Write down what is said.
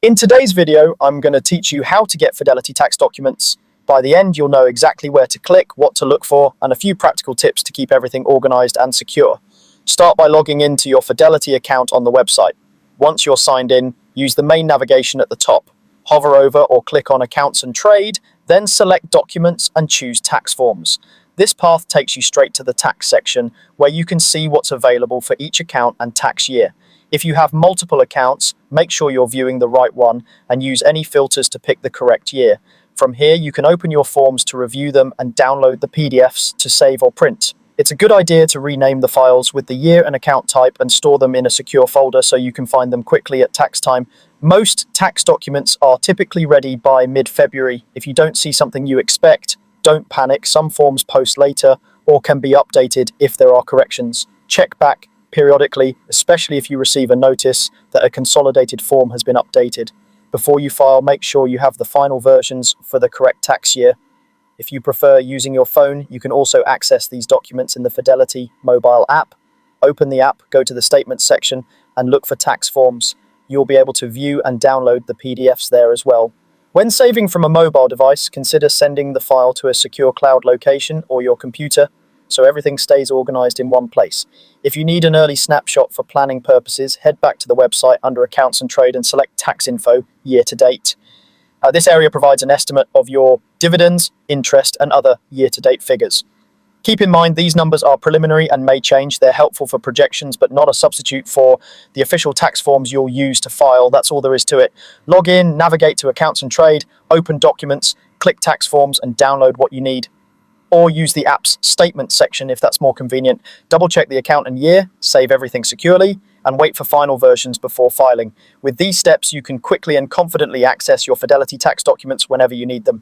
In today's video, I'm going to teach you how to get Fidelity tax documents. By the end, you'll know exactly where to click, what to look for, and a few practical tips to keep everything organized and secure. Start by logging into your Fidelity account on the website. Once you're signed in, use the main navigation at the top. Hover over or click on Accounts and Trade, then select Documents and choose Tax Forms. This path takes you straight to the tax section, where you can see what's available for each account and tax year. If you have multiple accounts, make sure you're viewing the right one and use any filters to pick the correct year. From here, you can open your forms to review them and download the PDFs to save or print. It's a good idea to rename the files with the year and account type and store them in a secure folder so you can find them quickly at tax time. Most tax documents are typically ready by mid-February. If you don't see something you expect, don't panic. Some forms post later or can be updated if there are corrections. Check back periodically, especially if you receive a notice that a consolidated form has been updated. Before you file, make sure you have the final versions for the correct tax year. If you prefer using your phone, you can also access these documents in the Fidelity mobile app. Open the app, go to the Statements section, and look for tax forms. You'll be able to view and download the PDFs there as well. When saving from a mobile device, consider sending the file to a secure cloud location or your computer, so everything stays organized in one place. If you need an early snapshot for planning purposes, head back to the website under Accounts and Trade and select Tax Info year to date. This area provides an estimate of your dividends, interest, and other year-to-date figures. Keep in mind these numbers are preliminary and may change. They're helpful for projections, but not a substitute for the official tax forms you'll use to file. That's all there is to it. Log in, navigate to Accounts and Trade, open Documents, click Tax Forms, and download what you need. Or use the app's Statements section if that's more convenient. Double-check the account and year, save everything securely, and wait for final versions before filing. With these steps, you can quickly and confidently access your Fidelity tax documents whenever you need them.